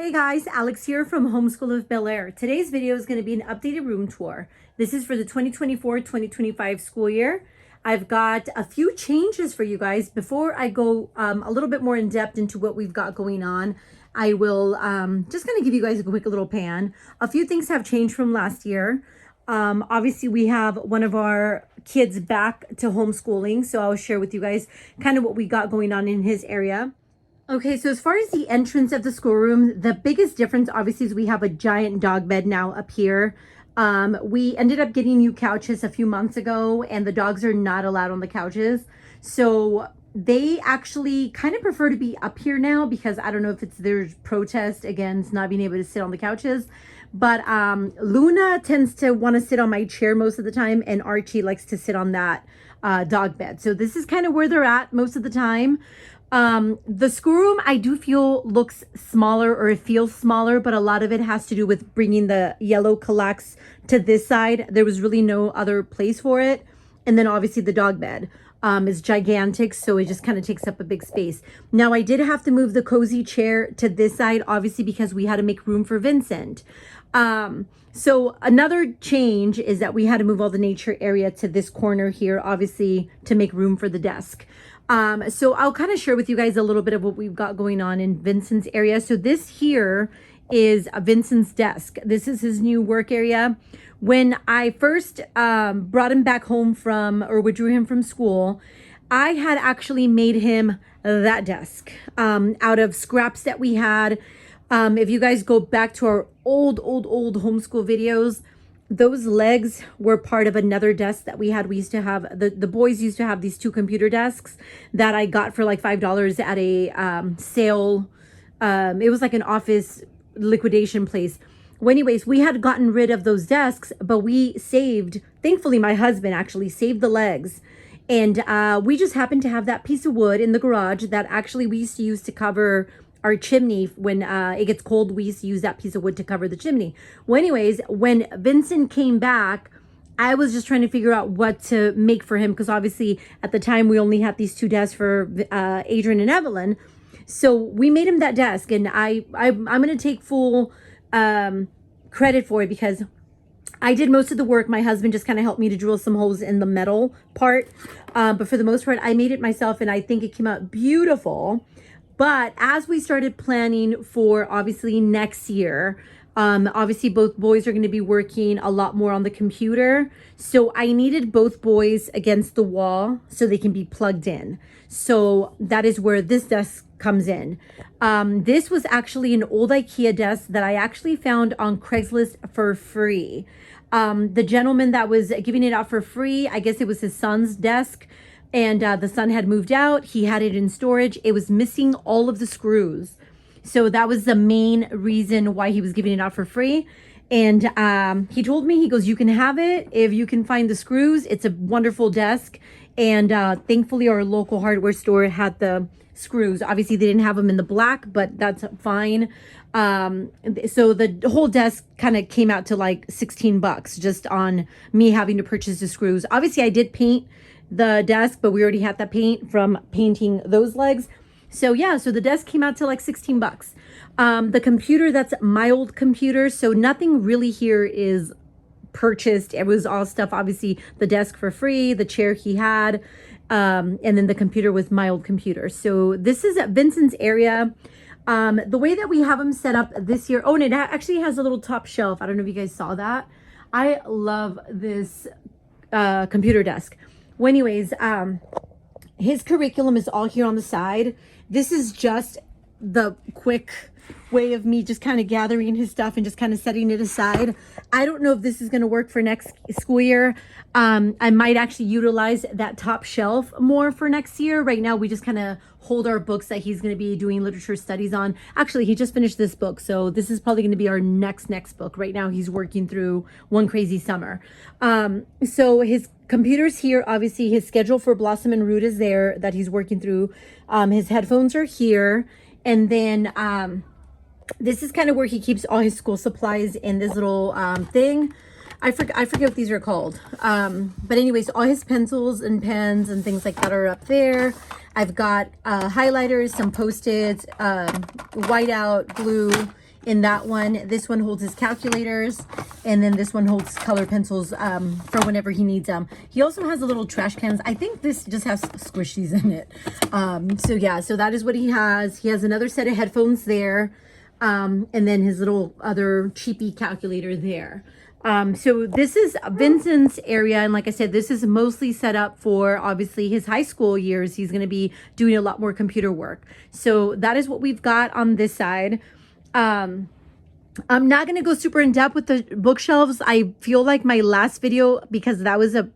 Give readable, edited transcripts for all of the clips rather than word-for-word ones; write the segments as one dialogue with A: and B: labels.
A: Hey guys, Alex here from Homeschool of Bel Air. Today's video is going to be an updated room tour. This is for the 2024-2025 school year. I've got a few changes for you guys. Before I go a little bit more in depth into what we've got going on, I will just going to give you guys a quick little pan. A few things have changed from last year. Obviously, we have one of our kids back to homeschooling, so I'll share with you guys kind of what we got going on in his area. Okay, so as far as the entrance of the schoolroom, the biggest difference obviously is we have a giant dog bed now up here. We ended up getting new couches a few months ago, and the dogs are not allowed on the couches. So they actually kind of prefer to be up here now because I don't know if it's their protest against not being able to sit on the couches. But Luna tends to want to sit on my chair most of the time, and Archie likes to sit on that dog bed. So this is kind of where they're at most of the time. The schoolroom I do feel looks smaller, or it feels smaller, but a lot of it has to do with bringing the yellow collects to this side. There was really no other place for it. And then obviously the dog bed is gigantic, so it just kind of takes up a big space. Now I did have to move the cozy chair to this side, obviously because we had to make room for Vincent. So another change is that we had to move all the nature area to this corner here, obviously to make room for the desk. So I'll kind of share with you guys a little bit of what we've got going on in Vincent's area. So this here is Vincent's desk. This is his new work area. When I first brought him back home from, or withdrew him from school, I had actually made him that desk out of scraps that we had. If you guys go back to our old homeschool videos, those legs were part of another desk that we had. We used to have, the boys used to have these two computer desks that I got for like $5 at a sale. It was like an office liquidation place. Well, anyways, we had gotten rid of those desks, but we saved, thankfully my husband actually saved the legs. And we just happened to have that piece of wood in the garage that actually we used to use to cover our chimney. When it gets cold, we used to use that piece of wood to cover the chimney. Well, anyways, when Vincent came back, I was just trying to figure out what to make for him, because obviously at the time we only had these two desks for Adrian and Evelyn. So we made him that desk, and I'm going to take full credit for it because I did most of the work. My husband just kind of helped me to drill some holes in the metal part. But for the most part, I made it myself, and I think it came out beautiful. But as we started planning for obviously next year, obviously both boys are going to be working a lot more on the computer. So I needed both boys against the wall so they can be plugged in. So that is where this desk comes in. This was actually an old IKEA desk that I actually found on Craigslist for free. The gentleman that was giving it out for free, I guess it was his son's desk. And the son had moved out. He had it in storage. It was missing all of the screws. So that was the main reason why he was giving it out for free. And he told me, he goes, you can have it if you can find the screws. It's a wonderful desk. And thankfully our local hardware store had the screws. Obviously they didn't have them in the black, but that's fine. So the whole desk kind of came out to like $16 just on me having to purchase the screws. Obviously I did paint the desk, but we already had that paint from painting those legs. So yeah, so the desk came out to like $16. The computer, that's my old computer, so nothing really here is purchased. It was all stuff, obviously the desk for free, the chair he had, and then the computer was my old computer. So this is at Vincent's area. The way that we have them set up this year, oh, and it actually has a little top shelf. I don't know if you guys saw that. I love this computer desk. Well, anyways, his curriculum is all here on the side. This is just the quick way of me just kind of gathering his stuff and just kind of setting it aside. I don't know if this is going to work for next school year. I might actually utilize that top shelf more for next year. Right now, we just kind of hold our books that he's going to be doing literature studies on. Actually, he just finished this book, so this is probably going to be our next book. Right now, he's working through One Crazy Summer. So his computer's here. Obviously, his schedule for Blossom and Root is there that he's working through. His headphones are here. And then this is kind of where he keeps all his school supplies in this little thing. I forget what these are called. But anyways, all his pencils and pens and things like that are up there. I've got highlighters, some Post-its, whiteout, glue, in that one. This one holds his calculators, and then this one holds color pencils for whenever he needs them. He also has a little trash cans. I think this just has squishies in it. So yeah, so that is what he has. He has another set of headphones there, and then his little other cheapy calculator there. So this is Vincent's area, and like I said, this is mostly set up for obviously his high school years. He's going to be doing a lot more computer work. So that is what we've got on this side. I'm not going to go super in depth with the bookshelves. I feel like my last video, because that was a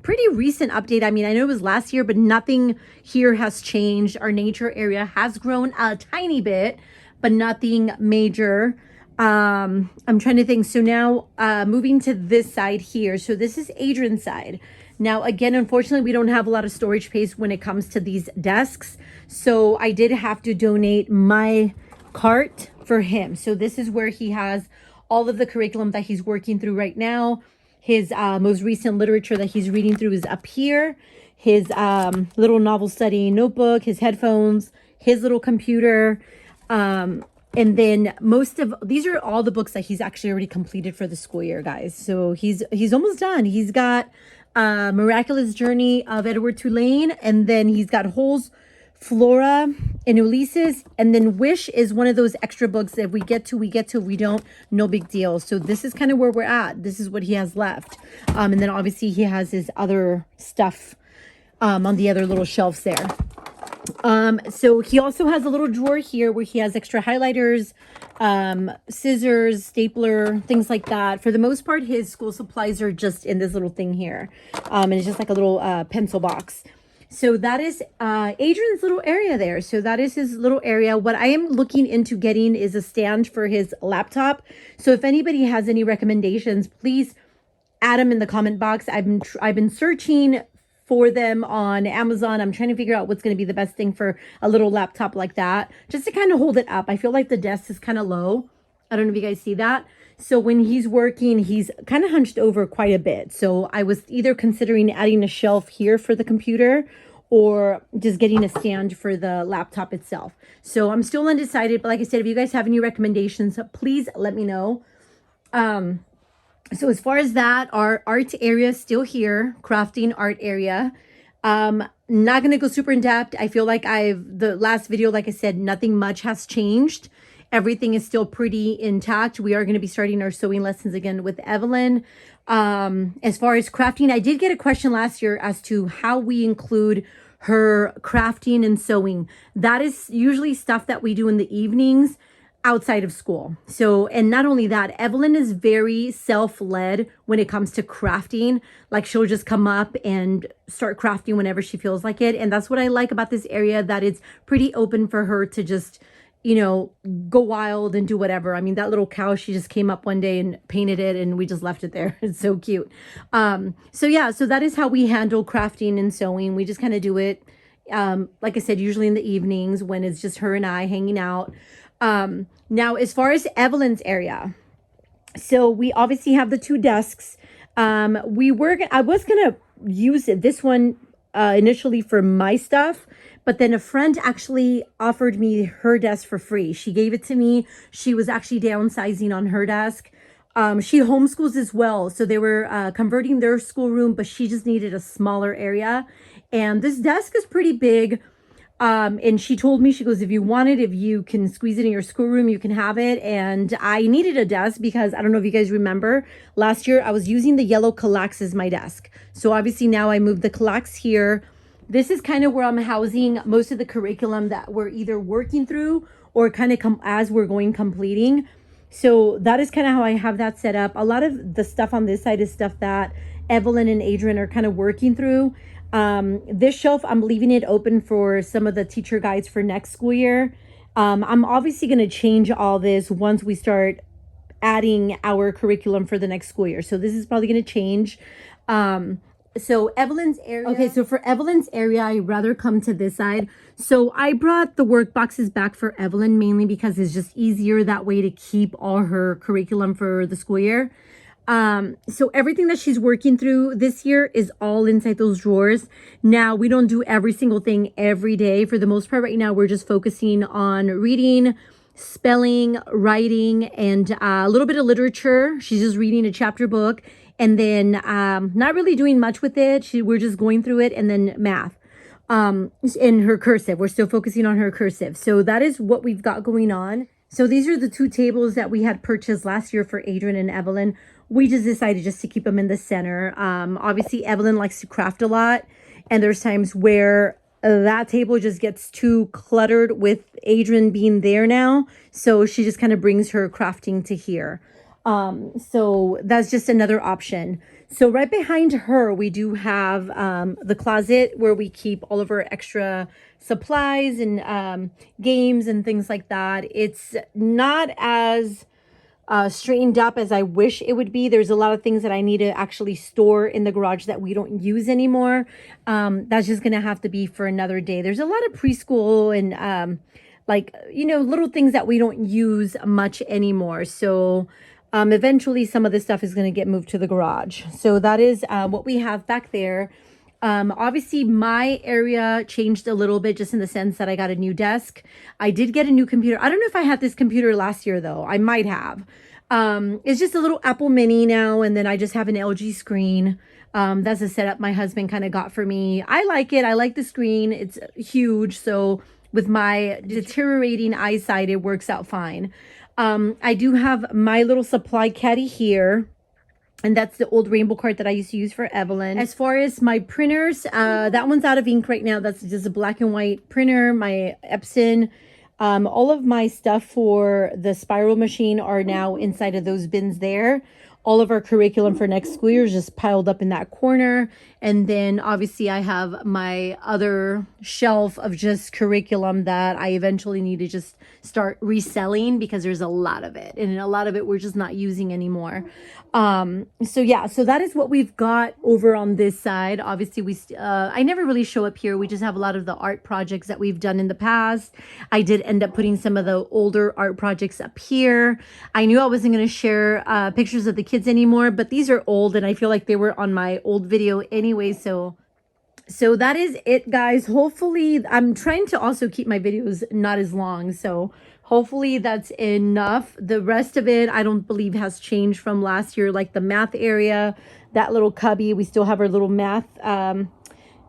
A: pretty recent update. I mean, I know it was last year, but nothing here has changed. Our nature area has grown a tiny bit, but nothing major. I'm trying to think. So now moving to this side here. So this is Adrian's side. Now, again, unfortunately, we don't have a lot of storage space when it comes to these desks. So I did have to donate my cart for him. So this is where he has all of the curriculum that he's working through right now. His most recent literature that he's reading through is up here. His little novel studying notebook, his headphones, his little computer. And then most of these are all the books that he's actually already completed for the school year, guys. So he's almost done. He's got Miraculous Journey of Edward Tulane, and then he's got Hole's Flora and Ulysses, and then Wish is one of those extra books that if we get to, we get to. If we don't, no big deal. So this is kind of where we're at. This is what he has left. And then obviously he has his other stuff on the other little shelves there. So he also has a little drawer here where he has extra highlighters, scissors, stapler, things like that. For the most part, his school supplies are just in this little thing here. And it's just like a little pencil box. So that is Adrian's little area there. So that is his little area. What I am looking into getting is a stand for his laptop. So if anybody has any recommendations, please add them in the comment box. I've been searching for them on Amazon. I'm trying to figure out what's going to be the best thing for a little laptop like that, just to kind of hold it up. I feel like the desk is kind of low. I don't know if you guys see that. So when he's working, he's kind of hunched over quite a bit. So I was either considering adding a shelf here for the computer or just getting a stand for the laptop itself. So I'm still undecided, but like I said, if you guys have any recommendations, please let me know. So as far as that, our art area is still here, crafting art area. Not going to go super in depth. I feel like the last video, like I said, nothing much has changed. Everything is still pretty intact. We are going to be starting our sewing lessons again with Evelyn. As far as crafting, I did get a question last year as to how we include her crafting and sewing. That is usually stuff that we do in the evenings outside of school. So, and not only that, Evelyn is very self-led when it comes to crafting. Like she'll just come up and start crafting whenever she feels like it. And that's what I like about this area, that it's pretty open for her to just, you know, go wild and do whatever. I mean, that little cow, she just came up one day and painted it and we just left it there. It's so cute. So yeah, so that is how we handle crafting and sewing. We just kind of do it, like I said, usually in the evenings when it's just her and I hanging out. Now, as far as Evelyn's area, so we obviously have the two desks. I was going to use this one initially for my stuff, but then a friend actually offered me her desk for free. She gave it to me. She was actually downsizing on her desk. She homeschools as well. So they were converting their schoolroom, but she just needed a smaller area. And this desk is pretty big. And she told me, she goes, if you can squeeze it in your schoolroom, you can have it. And I needed a desk because I don't know if you guys remember, last year I was using the yellow Kallax as my desk. So obviously now I moved the Kallax here. This is kind of where I'm housing most of the curriculum that we're either working through or kind of as we're completing. So that is kind of how I have that set up. A lot of the stuff on this side is stuff that Evelyn and Adrian are kind of working through. This shelf, I'm leaving it open for some of the teacher guides for next school year. I'm obviously going to change all this once we start adding our curriculum for the next school year. So this is probably going to change. So Evelyn's area. Okay, so for Evelyn's area, I'd rather come to this side. So I brought the work boxes back for Evelyn mainly because it's just easier that way to keep all her curriculum for the school year. So everything that she's working through this year is all inside those drawers. Now, we don't do every single thing every day. For the most part right now, we're just focusing on reading, spelling, writing, and a little bit of literature. She's just reading a chapter book, and then not really doing much with it. We're just going through it, and then math in her cursive. We're still focusing on her cursive. So that is what we've got going on. So these are the two tables that we had purchased last year for Adrian and Evelyn. We just decided just to keep them in the center. Obviously, Evelyn likes to craft a lot, and there's times where that table just gets too cluttered with Adrian being there now. So she just kind of brings her crafting to here. So that's just another option. So right behind her, we do have the closet where we keep all of our extra supplies and games and things like that. It's not as straightened up as I wish it would be. There's a lot of things that I need to actually store in the garage that we don't use anymore. That's just going to have to be for another day. There's a lot of preschool and like, you know, little things that we don't use much anymore. So eventually some of this stuff is going to get moved to the garage. So that is what we have back there. Obviously my area changed a little bit just in the sense that I got a new desk. I did get a new computer. I don't know if I had this computer last year though. I might have. It's just a little Apple Mini now, and then I just have an LG screen. That's a setup my husband kind of got for me. I like it. I like the screen. It's huge. So with my deteriorating eyesight, it works out fine. I do have my little supply caddy here. And that's the old rainbow card that I used to use for Evelyn. As far as my printers, that one's out of ink right now. That's just a black and white printer, my Epson. All of my stuff for the spiral machine are now inside of those bins there. All of our curriculum for next school year is just piled up in that corner. And then obviously I have my other shelf of just curriculum that I eventually need to just start reselling because there's a lot of it. And a lot of it we're just not using anymore. So yeah, so that is what we've got over on this side. Obviously I never really show up here. We just have a lot of the art projects that we've done in the past. I did end up putting some of the older art projects up here. I knew I wasn't going to share pictures of the kids anymore, but these are old and I feel like they were on my old video anyway. So that is it, guys. Hopefully I'm trying to also keep my videos not as long. So hopefully that's enough. The rest of it, I don't believe has changed from last year. Like the math area, that little cubby, we still have our little math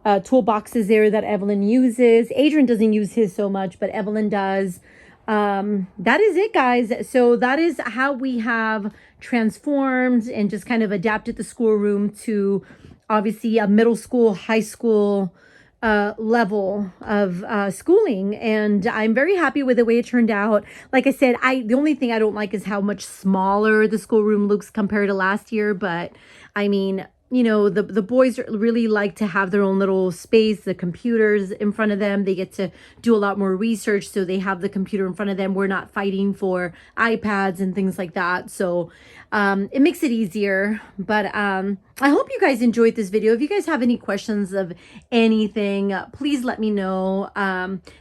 A: toolboxes there that Evelyn uses. Adrian doesn't use his so much, but Evelyn does. That is it, guys. So that is how we have transformed and just kind of adapted the schoolroom to obviously a middle school, high school level of schooling, and I'm very happy with the way it turned out. Like I said, the only thing I don't like is how much smaller the schoolroom looks compared to last year, but I mean, you know, the boys really like to have their own little space, the computers in front of them. They get to do a lot more research, so they have the computer in front of them. We're not fighting for iPads and things like that. So it makes it easier. But I hope you guys enjoyed this video. If you guys have any questions of anything, please let me know.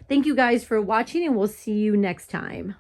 A: Thank you guys for watching, and we'll see you next time.